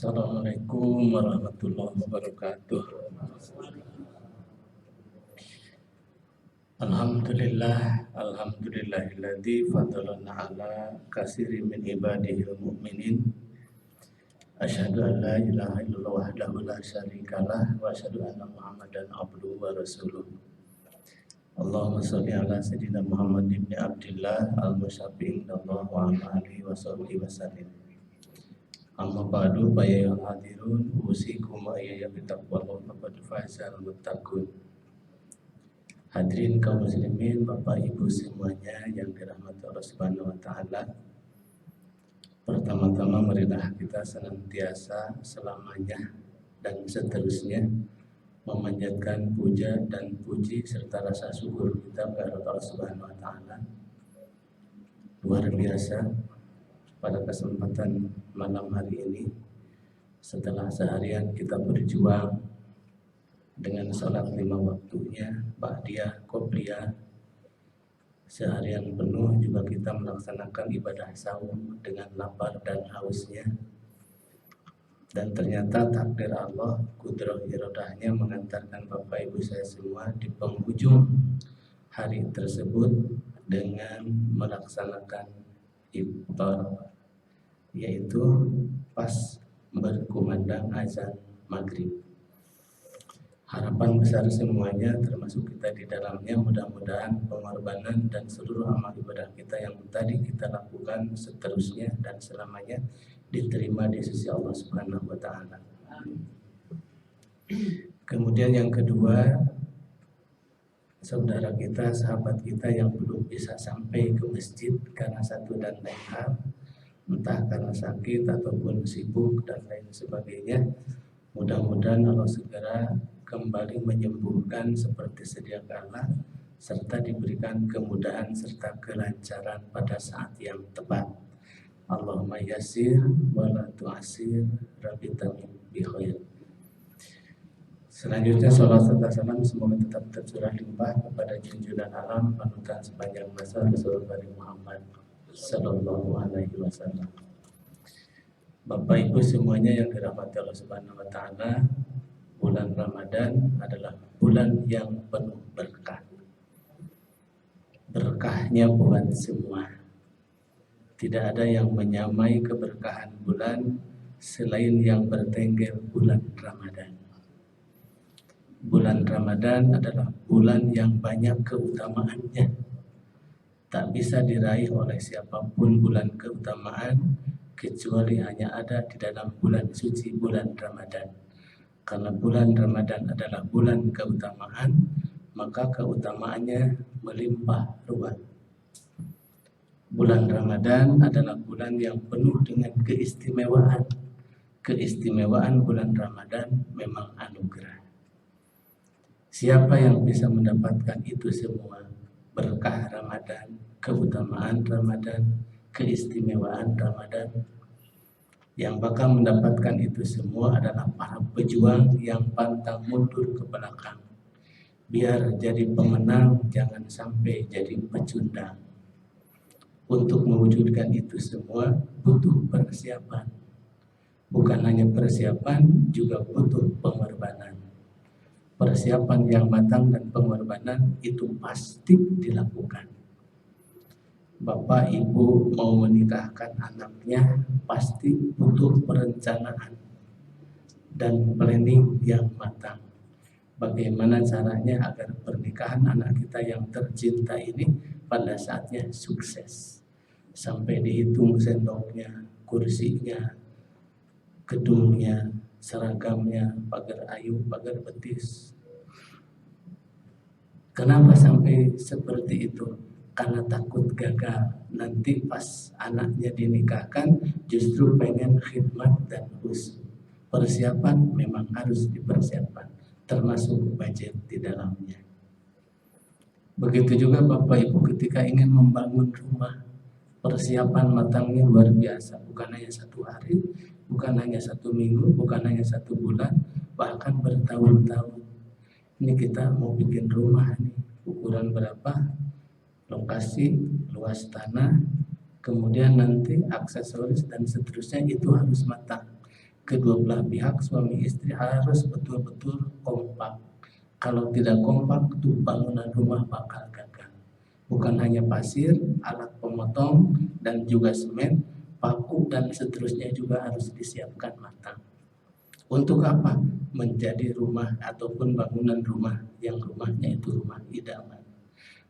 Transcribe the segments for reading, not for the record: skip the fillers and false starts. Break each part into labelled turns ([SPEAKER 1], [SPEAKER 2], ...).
[SPEAKER 1] Assalamualaikum warahmatullahi wabarakatuh. Alhamdulillahilladzi fadalana ala katsiri min ibadihil mu'minin. Asyhadu an la ilaha illallah wahdahu la syarikalah wa asyhadu anna Muhammadan abduhu wa rasuluh. Allahumma shalli ala sayyidina Muhammad ibn Abdillah al-musyaffi' indallahi wa ala alihi wa sahbihi wa sallim. Amma ba'du fa ya hadirun usikum wa ya bitaqwallah faqad fazal muttaqun. Hadirin kaum muslimin, Bapak Ibu semuanya yang dirahmati Allah Subhanahu wa taala. Pertama-tama marilah kita senantiasa selamanya dan seterusnya memanjatkan puja dan puji serta rasa syukur kita kepada Allah Subhanahu wa taala. Luar biasa pada kesempatan malam hari ini, setelah seharian kita berjuang dengan salat 5 waktunya, ba'diyah, qobliyah, seharian penuh juga kita melaksanakan ibadah saum dengan lapar dan hausnya. Dan ternyata takdir Allah, kudrah iradahnya mengantarkan Bapak Ibu saya semua di penghujung hari tersebut dengan melaksanakan iftar, yaitu pas berkumandang azan maghrib. Harapan besar semuanya termasuk kita di dalamnya, mudah-mudahan pengorbanan dan seluruh amal ibadah kita yang tadi kita lakukan seterusnya dan selamanya diterima di sisi Allah Subhanahu wa taala. Kemudian yang kedua, saudara kita, sahabat kita yang belum bisa sampai ke masjid karena satu dan lain hal, entah karena sakit ataupun sibuk dan lain sebagainya, mudah-mudahan Allah segera kembali menyembuhkan seperti sedia kala serta diberikan kemudahan serta kelancaran pada saat yang tepat. Allahumma yassir wa la tu'assir rabbitamim bi khair. Selanjutnya salawat serta salam semoga tetap tercurah limpah kepada junjungan alam panutan sepanjang masa Rasulullah Muhammad sallallahu alaihi wasallam. Bapak Ibu semuanya yang dirahmati Allah Subhanahu wa taala, bulan Ramadan adalah bulan yang penuh berkah. Berkahnya buat semua. Tidak ada yang menyamai keberkahan bulan selain yang bertengger bulan Ramadan. Bulan Ramadan adalah bulan yang banyak keutamaannya. Tak bisa diraih oleh siapapun bulan keutamaan kecuali hanya ada di dalam bulan suci bulan Ramadan. Karena bulan Ramadan adalah bulan keutamaan, maka keutamaannya melimpah ruah. Bulan Ramadan adalah bulan yang penuh dengan keistimewaan. Keistimewaan bulan Ramadan memang anugerah. Siapa yang bisa mendapatkan itu semua, berkah Ramadan, keutamaan Ramadan, keistimewaan Ramadan, yang bakal mendapatkan itu semua adalah para pejuang yang pantang mundur ke belakang. Biar jadi pemenang, jangan sampai jadi pecundang. Untuk mewujudkan itu semua butuh persiapan. Bukan hanya persiapan, juga butuh pengorbanan. Persiapan yang matang dan pengorbanan itu pasti dilakukan. Bapak Ibu mau menikahkan anaknya pasti butuh perencanaan dan planning yang matang. Bagaimana caranya agar pernikahan anak kita yang tercinta ini pada saatnya sukses. Sampai dihitung sendoknya, kursinya, gedungnya, seragamnya, pagar ayu, pagar betis. Kenapa sampai seperti itu? Karena takut gagal. Nanti pas anaknya dinikahkan justru pengen khidmat dan khusyuk. Persiapan memang harus dipersiapkan, termasuk budget di dalamnya. Begitu juga Bapak Ibu ketika ingin membangun rumah, persiapan matangnya luar biasa. Bukan hanya 1 hari, bukan hanya 1 minggu, bukan hanya 1 bulan, bahkan bertahun-tahun. Ini kita mau bikin rumah nih, ukuran berapa, lokasi, luas tanah, kemudian nanti aksesoris dan seterusnya itu harus matang. kedua belah pihak suami istri harus betul-betul kompak. Kalau tidak kompak, tuh bangunan rumah bakal gagal. Bukan hanya pasir, alat pemotong, dan juga semen, paku, dan seterusnya juga harus disiapkan matang. Untuk apa? Menjadi rumah ataupun bangunan rumah yang rumahnya itu rumah idaman.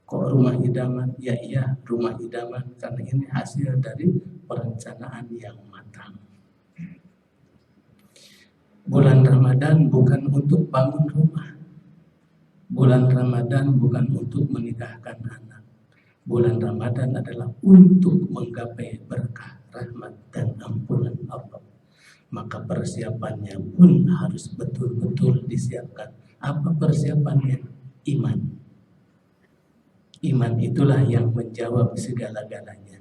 [SPEAKER 1] Kok rumah idaman? Ya iya, rumah idaman karena ini hasil dari perencanaan yang matang. Bulan Ramadan bukan untuk bangun rumah. Bulan Ramadan bukan untuk menikahkan anak. Bulan Ramadan adalah untuk menggapai berkah, rahmat, dan ampunan Allah. Maka persiapannya pun harus betul-betul disiapkan. Apa persiapannya? Iman. Iman itulah yang menjawab segala-galanya.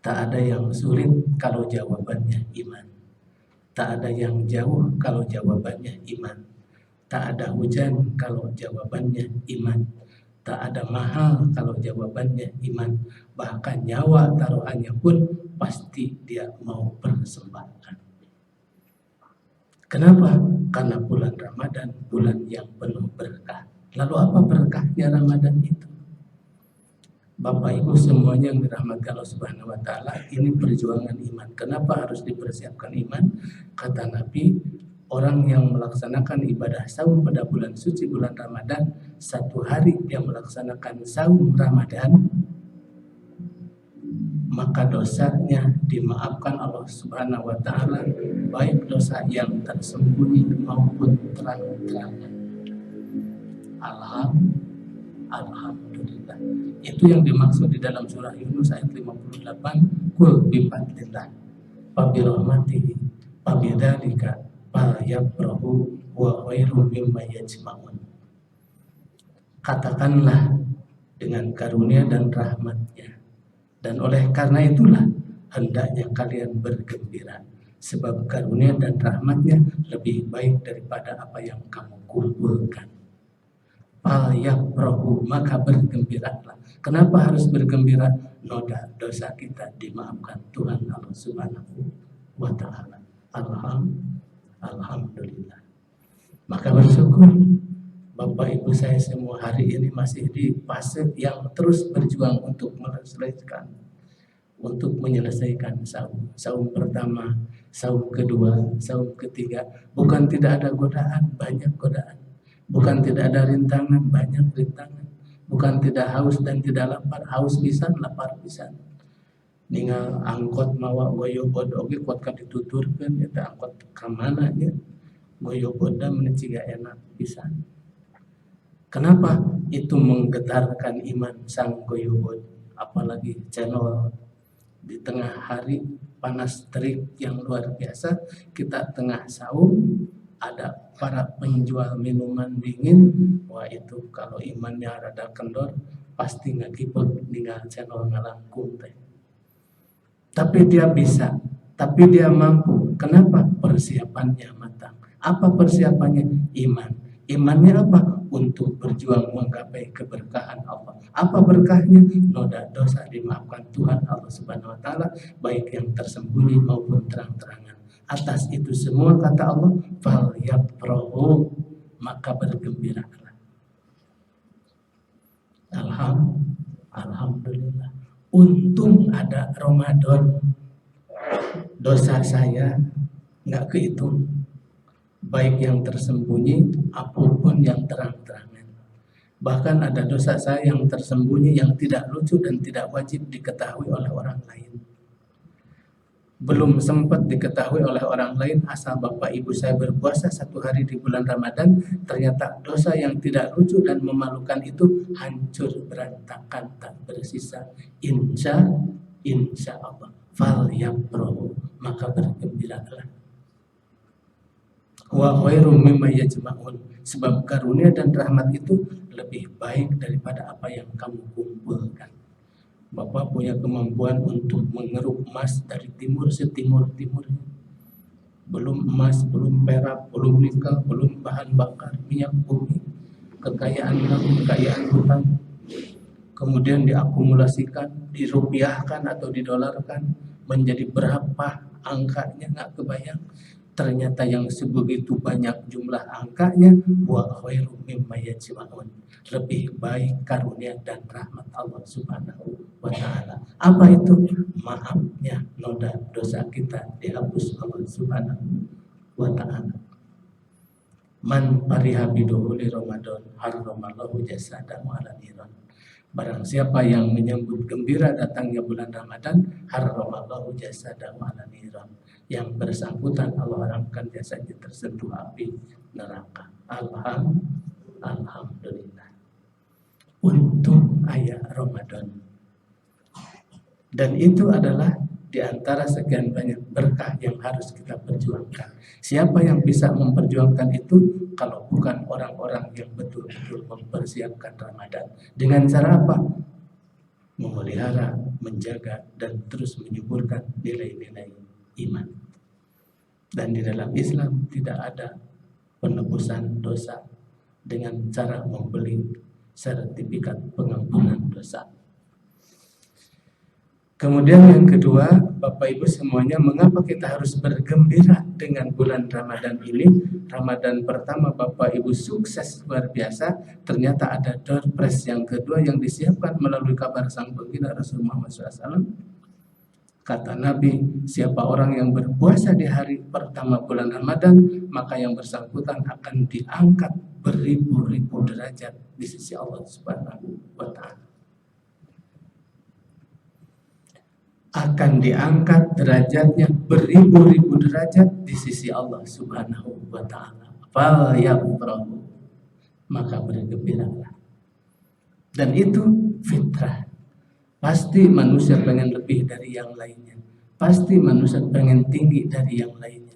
[SPEAKER 1] Tak ada yang sulit kalau jawabannya iman. Tak ada yang jauh kalau jawabannya iman. Tak ada hujan kalau jawabannya iman. Tak ada mahal kalau jawabannya iman. Bahkan nyawa taruhannya pun pasti dia mau persembahkan. Kenapa? Karena bulan Ramadan bulan yang penuh berkah. Lalu apa berkahnya Ramadan itu? Bapak Ibu semuanya yang dirahmati Allah Subhanahu wa taala, ini perjuangan iman. Kenapa harus dipersiapkan iman? Kata Nabi, orang yang melaksanakan ibadah saum pada bulan suci bulan Ramadan, satu hari dia melaksanakan saum Ramadan, maka dosanya dimaafkan Allah Subhanahu wa taala, baik dosa yang tersembunyi maupun terang-terangan. Alhamdulillah. Itu yang dimaksud di dalam surah Yunus ayat 58, Qul bi fadlillah wa bi rahmatihi wa bidzalika falyafrahu wa khairum mimma yajma'un. Katakanlah dengan karunia dan rahmatnya, dan oleh karena itulah hendaknya kalian bergembira, sebab karunia dan rahmatnya lebih baik daripada apa yang kamu kumpulkan. Falyafrahu, maka bergembiralah. Kenapa harus bergembira? Noda dosa kita dimaafkan Tuhan Allah Subhanahu wa taala. Alhamdulillah. Maka bersyukur Bapak Ibu saya semua hari ini masih di fase yang terus berjuang untuk menyelesaikan saum pertama, saum kedua, saum ketiga. Bukan tidak ada godaan, banyak godaan. Bukan tidak ada rintangan, banyak rintangan. Bukan tidak haus dan tidak lapar, haus pisan, lapar pisan. Ningal angkot mawa goyobod oge kuat ka dituturkeun eta angkot ka mana nya. Goyobodna mun ciga enak pisan. Kenapa? Itu menggetarkan iman sang goyobod, apalagi channel di tengah hari panas terik yang luar biasa, kita tengah saum, ada para penjual minuman dingin. Wah itu kalau imannya rada kendor pasti ngakibot ninggal channel ngalangkung teh. Tapi dia bisa, tapi dia mampu. Kenapa? Persiapannya matang. Apa persiapannya? Iman. Imannya apa? Untuk berjuang menggapai keberkahan Allah. Apa berkahnya? Noda dosa dimaafkan Tuhan Allah Subhanahu wa taala, baik yang tersembunyi maupun terang-terangan. Atas itu semua kata Allah, falyafrahu, maka bergembiralah. Alhamdulillah. Untung ada Ramadan. Dosa saya nggak kehitung, baik yang tersembunyi apapun yang terang-terangan. Bahkan ada dosa saya yang tersembunyi yang tidak lucu dan tidak wajib diketahui oleh orang lain. Belum sempat diketahui oleh orang lain, asal Bapak Ibu saya berpuasa satu hari di bulan Ramadan, ternyata dosa yang tidak lucu dan memalukan itu hancur berantakan, tak bersisa. Insya Allah. Falyafrahu, maka bergembiralah. Wa khairum mimma yajma'un, sebab karunia dan rahmat itu lebih baik daripada apa yang kamu kumpulkan. Bapak punya kemampuan untuk mengeruk emas dari timur setimur-timurnya. Belum emas, belum perak, belum nikel, belum bahan bakar, minyak bumi, kekayaan kamu, kekayaan hutan. Kemudian diakumulasikan, dirupiahkan atau didolarkan menjadi berapa angkanya nggak kebayang. Ternyata yang sebegitu banyak jumlah angkanya, wa khairum mimma yajma'un, lebih baik karunia dan rahmat Allah Subhanahu wa ta'ala. Apa itu? Maafnya noda dosa kita dihapus Allah Subhanahu wa ta'ala. Man pariha biduhuli Ramadan harramallahu jasadahu ala niran. Barang siapa yang menyambut gembira datangnya bulan Ramadan, harramallahu jasadahu ala niran. Yang bersangkutan Allah haramkan jasadnya tersentuh api neraka. Alhamdulillah. Untung ayat Ramadan. Dan itu adalah di antara sekian banyak berkah yang harus kita perjuangkan. Siapa yang bisa memperjuangkan itu kalau bukan orang-orang yang betul-betul mempersiapkan Ramadan? Dengan cara apa? Memelihara, menjaga, dan terus menyuburkan nilai-nilai iman. Dan di dalam Islam tidak ada penebusan dosa dengan cara membeli sertifikat pengampunan dosa. Kemudian yang kedua, Bapak Ibu semuanya, mengapa kita harus bergembira dengan bulan Ramadan ini? Ramadan pertama Bapak Ibu sukses luar biasa. Ternyata ada door prize yang kedua yang disiapkan melalui kabar sang baginda Rasulullah SAW. Kata Nabi, siapa orang yang berpuasa di hari pertama bulan Ramadan, maka yang bersangkutan akan diangkat beribu-ribu derajat di sisi Allah Subhanahu wa ta'ala. Akan diangkat derajatnya beribu-ribu derajat di sisi Allah Subhanahu wa ta'ala. Falyafrahu, maka bergembiralah. Dan itu fitrah. Pasti manusia pengen lebih dari yang lainnya. Pasti manusia pengen tinggi dari yang lainnya.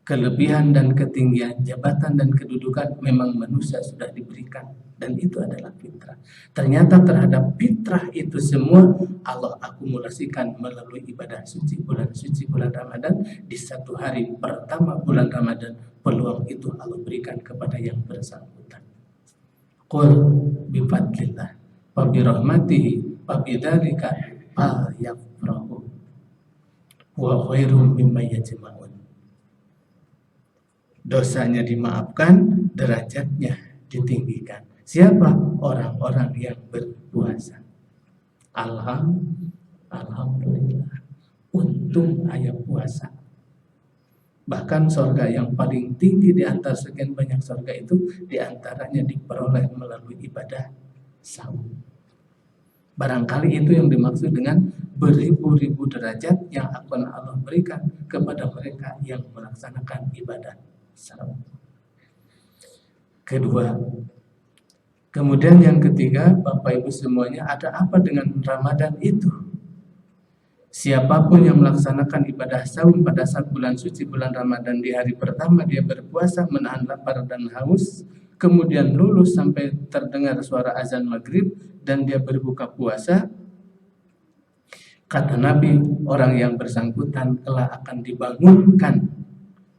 [SPEAKER 1] Kelebihan dan ketinggian, jabatan dan kedudukan memang manusia sudah diberikan. Dan itu adalah fitrah. Ternyata terhadap fitrah itu semua Allah akumulasikan melalui ibadah suci bulan Ramadan. Di satu hari pertama bulan Ramadan, peluang itu Allah berikan kepada yang bersangkutan. Qul bifadlillah wa birahmatihi wa bidzalika falyafrahu wa khairum mimma yajma'un. Dosanya dimaafkan, derajatnya ditinggikan. Siapa? Orang-orang yang berpuasa. Alhamdulillah. Untung ayat puasa. Bahkan surga yang paling tinggi di antara sekian banyak surga itu, di antaranya diperoleh melalui ibadah saum. Barangkali itu yang dimaksud dengan beribu-ribu derajat yang akan Allah berikan kepada mereka yang melaksanakan ibadah saum. Kedua, kemudian yang ketiga, Bapak Ibu semuanya, ada apa dengan Ramadan itu? Siapapun yang melaksanakan ibadah saum pada saat bulan suci bulan Ramadan, di hari pertama dia berpuasa menahan lapar dan haus, kemudian lulus sampai terdengar suara azan maghrib dan dia berbuka puasa, kata Nabi, orang yang bersangkutan telah akan dibangunkan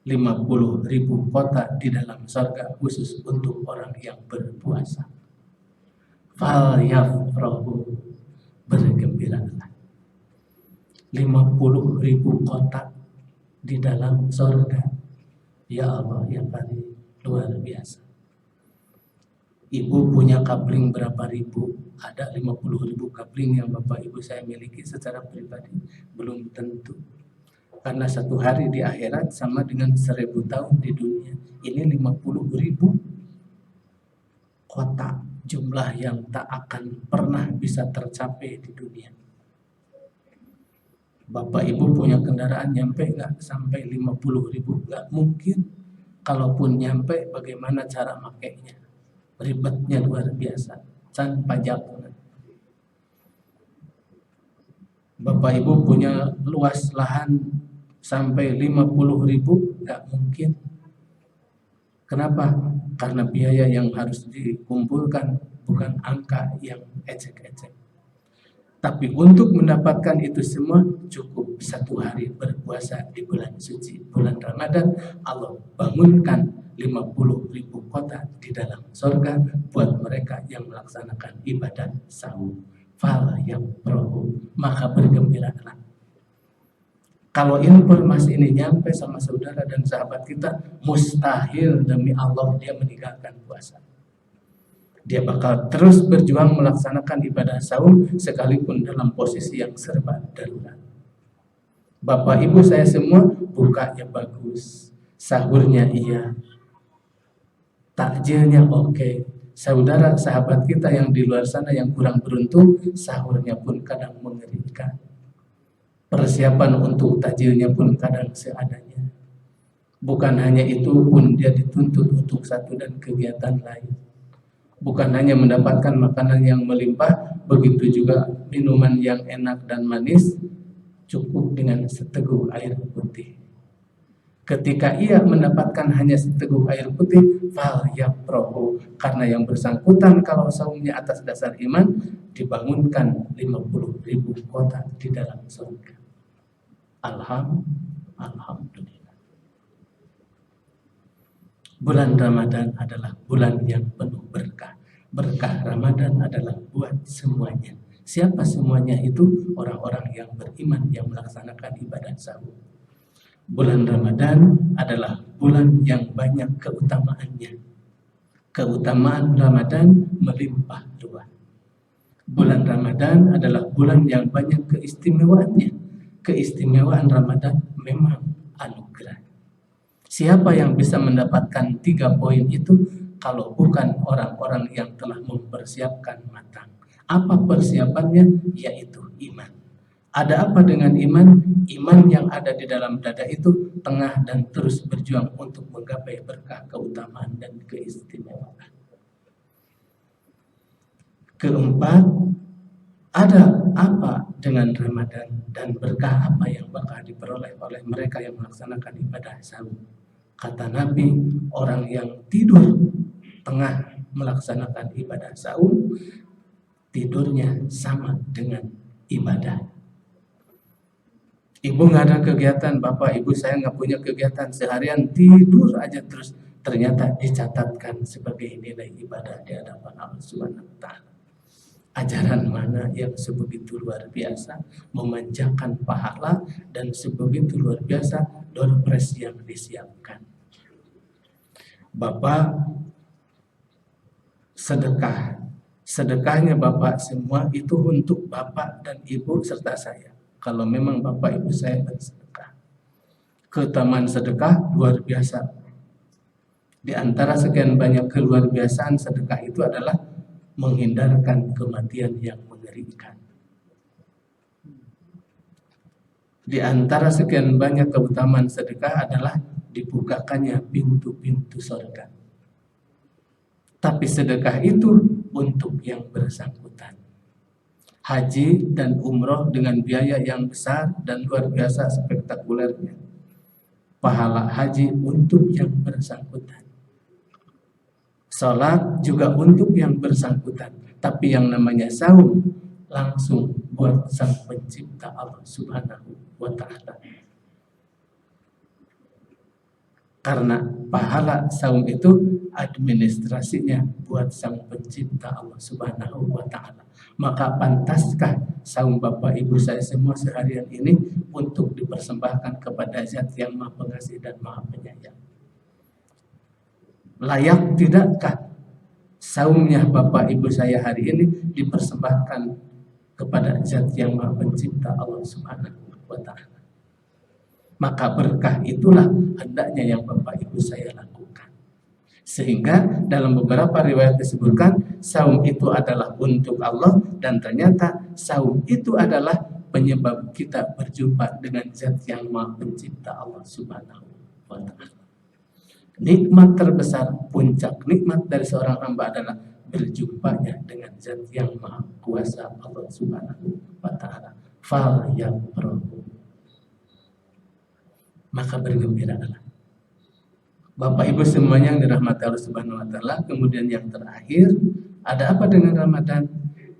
[SPEAKER 1] 50.000 kota di dalam surga khusus untuk orang yang berpuasa. Falyafrahu, bergembiralah. 50.000 kota di dalam surga. Ya Allah, ya Karim, luar biasa. Ibu punya kapling berapa ribu? Ada 50.000 kapling yang Bapak Ibu saya miliki secara pribadi? Belum tentu. Karena satu hari di akhirat sama dengan 1000 tahun di dunia. Ini 50.000 kota, jumlah yang tak akan pernah bisa tercapai di dunia. Bapak Ibu punya kendaraan nyampe nggak sampai 50.000? Nggak mungkin. Kalaupun nyampe, bagaimana cara makainya? Ribetnya luar biasa. Can pajak. Bapak Ibu punya luas lahan sampai 50.000, nggak mungkin. Kenapa? Karena biaya yang harus dikumpulkan bukan angka yang ecek-ecek. Tapi untuk mendapatkan itu semua cukup satu hari berpuasa di bulan suci bulan Ramadan. Allah bangunkan 50.000 kota di dalam surga buat mereka yang melaksanakan ibadah saum. Falyafrahu, maka bergembiralah. Kalau informasi ini nyampe sama saudara dan sahabat kita, mustahil demi Allah dia meninggalkan puasa. Dia bakal terus berjuang melaksanakan ibadah saum sekalipun dalam posisi yang serba darurat. Bapak ibu saya semua, bukanya bagus, sahurnya iya, takjilnya oke. Saudara sahabat kita yang di luar sana yang kurang beruntung, sahurnya pun kadang mengerikan. Persiapan untuk takjilnya pun kadang seadanya. Bukan hanya itu pun dia dituntut untuk satu dan kegiatan lain. Bukan hanya mendapatkan makanan yang melimpah, begitu juga minuman yang enak dan manis, cukup dengan seteguk air putih. Ketika ia mendapatkan hanya seteguk air putih, fal yaprohu, karena yang bersangkutan kalau saumnya atas dasar iman, dibangunkan 50.000 kota di dalam surga. Alhamdulillah. Bulan Ramadan adalah bulan yang penuh berkah. Berkah Ramadan adalah buat semuanya. Siapa semuanya itu? Orang-orang yang beriman yang melaksanakan ibadah sahur. Bulan Ramadan adalah bulan yang banyak keutamaannya. Keutamaan Ramadan melimpah ruah. Bulan Ramadan adalah bulan yang banyak keistimewaannya. Keistimewaan Ramadan memang anugerah. Siapa yang bisa mendapatkan 3 poin itu kalau bukan orang-orang yang telah mempersiapkan matang. Apa persiapannya? Yaitu iman. Ada apa dengan iman? Iman yang ada di dalam dada itu tengah dan terus berjuang untuk menggapai berkah, keutamaan, dan keistimewaan. Keempat, ada apa dengan Ramadan dan berkah apa yang bakal diperoleh oleh mereka yang melaksanakan ibadah sahur? Kata Nabi, orang yang tidur tengah melaksanakan ibadah sahur, tidurnya sama dengan ibadah. Ibu nggak ada kegiatan, bapak ibu saya nggak punya kegiatan, seharian tidur aja terus, ternyata dicatatkan sebagai nilai ibadah di hadapan Allah Subhanahu wa Ta'ala. Ajaran mana yang sebegitu luar biasa memanjakan pahala dan sebegitu luar biasa doorpress yang disiapkan. Bapak sedekah, sedekahnya bapak semua itu untuk bapak dan ibu serta saya. Kalau memang bapak ibu saya bersedekah, keutamaan sedekah luar biasa. Di antara sekian banyak keluar biasaan sedekah itu adalah menghindarkan kematian yang mengerikan. Di antara sekian banyak keutamaan sedekah adalah dibukakannya pintu-pintu surga. Tapi sedekah itu untuk yang bersangkutan. Haji dan umroh dengan biaya yang besar dan luar biasa spektakulernya. Pahala haji untuk yang bersangkutan. Salat juga untuk yang bersangkutan, tapi yang namanya saum langsung buat Sang Pencipta Allah Subhanahu wa Ta'ala. Karena pahala saum itu administrasinya buat Sang Pencipta Allah Subhanahu wa Ta'ala. Maka pantaskah saum bapak ibu saya semua seharian ini untuk dipersembahkan kepada Zat yang Maha Pengasih dan Maha Penyayang? Layak tidakkah saumnya bapak ibu saya hari ini dipersembahkan kepada Zat yang Maha Pencipta Allah Subhanahu wa Ta'ala? Maka berkah itulah hendaknya yang bapak ibu saya lakukan. Sehingga dalam beberapa riwayat disebutkan saum itu adalah untuk Allah, dan ternyata saum itu adalah penyebab kita berjumpa dengan Zat yang Maha Pencipta Allah Subhanahu wa Ta'ala. Nikmat terbesar, puncak nikmat dari seorang hamba adalah berjumpanya dengan Zat yang Maha Kuasa Allah Subhanahu wa Ta'ala. Fal yang perlu, maka bergembiralah. Bapak ibu semuanya yang dirahmati Allah Subhanahu wa Ta'ala. Kemudian yang terakhir, ada apa dengan Ramadan?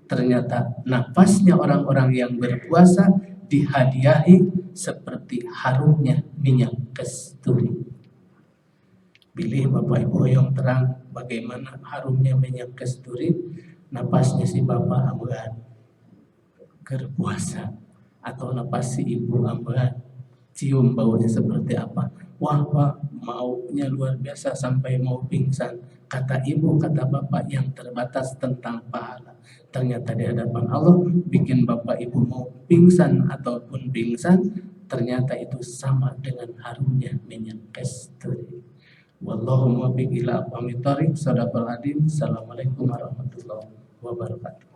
[SPEAKER 1] Ternyata nafasnya orang-orang yang berpuasa dihadiahi seperti harumnya minyak kasturi. Pilih bapak ibu yang terang bagaimana harumnya minyak kasturi. Napasnya si bapak ambean berpuasa, atau napas si ibu ambean cium baunya seperti apa. Wah Pak, maunya luar biasa sampai mau pingsan. Kata ibu, kata bapak yang terbatas tentang pahala. Ternyata di hadapan Allah bikin bapak ibu mau pingsan ataupun pingsan, ternyata itu sama dengan harumnya minyak kasturi. Wallahu muwaffiq ila aqwamit thoriq. Shadaqal adzim. Assalamualaikum warahmatullahi wabarakatuh.